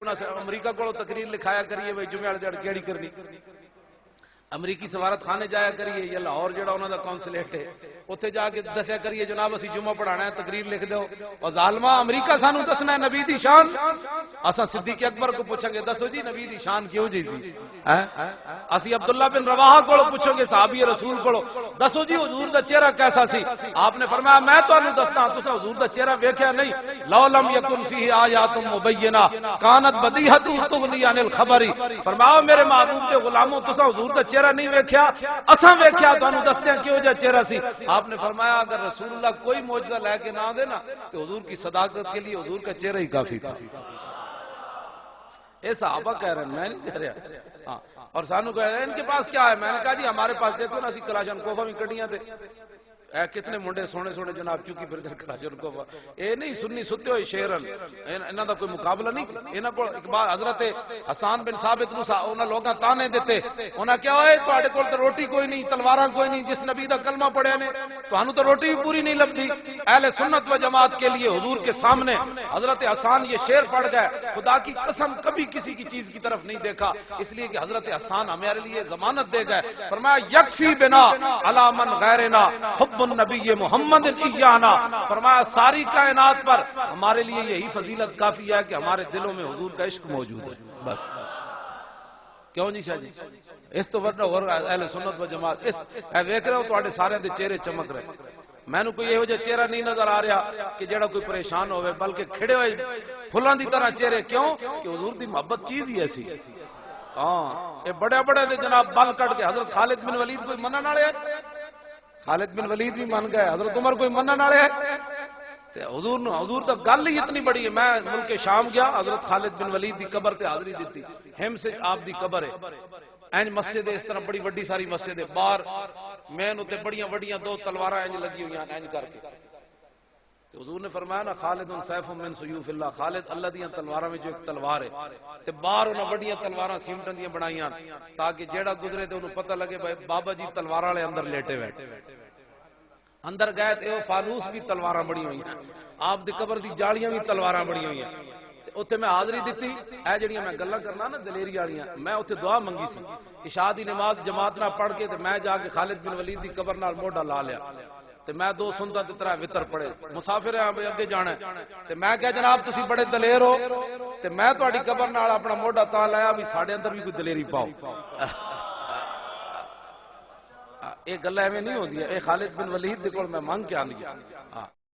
امریکہ کو تقریر لکھایا کریے بھائی جمعہ جڑ کیڑی کرنی امریکی سفارت خانے جایا کریے یا لاہور جڑا انہاں دا کونسلیٹ ہے اوتھے جا کے دسیا کریے جناب اسی جمعہ پڑھانا ہے تقریر لکھ دو اور ظالما امریکہ سانو دسنا ہے نبی دی شان اساں صدیق اکبر کو پوچھیں گے دسو جی نبی دی شان کیوں جی سی اسی عبداللہ بن رواحہ کو پوچھیں گے صحابی رسول کو دسو جی حضور دا چہرہ کیسا سی آپ نے فرمایا میں تانوں دسدا تساں حضور دا چہرہ ویکھیا نہیں لو لم یکن فیہ آیات مبینہ کانت بدیہۃ تغنی عن الخبر فرمایا میرے محبوب کے غلاموں تساں حضور دا چہرہ نہیں ویکھیا اساں ویکھیا تانوں دستے ہیں کیوں جا چہرہ سی آپ نے فرمایا اگر رسول اللہ کوئی معجزہ لے کے نہ دے نا تو حضور کی صداقت کے لیے حضور کا چہرہ ہی کافی تھا اے صحابہ کہہ رہے ہیں میں نہیں کہہ رہا اور سانو کہہ رہے ہیں ان کے پاس کیا ہے میں نے کہا جی ہمارے پاس دیکھو نا اسی کلاشن کوفہ میں کٹیاں تھے اے کتنے منڈے سونے سونے جناب چکی پھر کلاشن کوفہ اے نہیں سنی ستے ہوئے شیرن انہاں دا کوئی مقابلہ نہیں انہاں کو اقبال حضرت حسان بن ثابت نو انہاں لوگاں تانے دیتے انہاں کیا ہوئے تواڈے کول تے روٹی کوئی نہیں تلواراں کوئی نہیں جس نبی دا کلمہ پڑھیا نے تانوں تو روٹی بھی پوری نہیں لبدی اہل سنت و جماعت کے لیے حضور کے سامنے حضرت حسان یہ شعر پڑھ گئے خدا کی قسم کبھی کسی کی چیز کی طرف نہیں دیکھا اس لیے کہ حضرت حسان ہمارے لیے ضمانت دے گئے فرمایا یکفی بنا علی من غیرنا حب النبی محمد ایانا فرمایا ساری کائنات پر ہمارے لیے یہی فضیلت کافی ہے کہ ہمارے دلوں میں حضور کا عشق موجود ہے بس کیوں نہیں شاہ جی اس تو ورنہ اور اہل سنت و جماعت اے ویکھ رہے ہو تواڈے سارے دے چہرے چمک رہے میں نے کوئی یہ جو چہرہ نہیں نظر آ رہا کہ جڑا کوئی پریشان ہوئے بلکہ کھڑے ہوئے پھلاں دی طرح چہرے کیوں کہ حضور دی محبت چیز ہی ایسی یہ بڑے بڑے دے جناب بال کٹ کے حضرت خالد بن ولید کوئی منن والے ہے خالد بن ولید بھی من گئے حضرت عمر کوئی منن والے ہے حضور تو گل ہی اتنی بڑی ہے میں ملک شام گیا حضرت خالد بن ولید دی قبر تے حاضری دیتی ہم سے آپ دی قبر ہے اینج مسجد ہے اس طرح بڑی وڈی ساری مسجد ہے باہر میں تے بڑیاں وڈیاں دو تلواریں اینج لگی ہوئی ہیں اینج کر کے حضور نے فرمایا نا خالد سیف من سیوف اللہ خالد اللہ دیاں تلواراں میں جو ایک تلوار ہے تے باہر انہاں وڈیاں تلواراں سیمٹاں دیاں بنائیاں تاکہ جیڑا گزرے تے انہوں پتہ لگے بھائی بابا جی تلواراں والے اندر لیٹے ہوئے اندر گئے تے فانوس بھی تلواراں بڑی ہوئی ہیں آپ دی قبر دی جاڑیاں بھی تلواراں بڑی ہوئی ہیں اوتھے میں حاضری دتی اے جڑیاں میں گلاں کرنا نا دلیری والیاں میں اوتھے دعا منگی سی عشاء دی نماز جماعت نال پڑھ کے تے میں جا کے خالد بن ولید دی قبر نال موڈا لا لیا تے میں دو سنتا تے ترا وتر پڑھے مسافر ہیں اگے جانا ہے تے میں کہا جناب تسی بڑے دلیر ہو تے میں تہاڈی قبر نال اپنا موڈا تا لایا بھی ساڈے اندر بھی کوئی دلیری پاؤ یہ گلاں ایویں نہیں ہوندیاں اے خالد بن ولید دے کول میں منگ کے آ گیا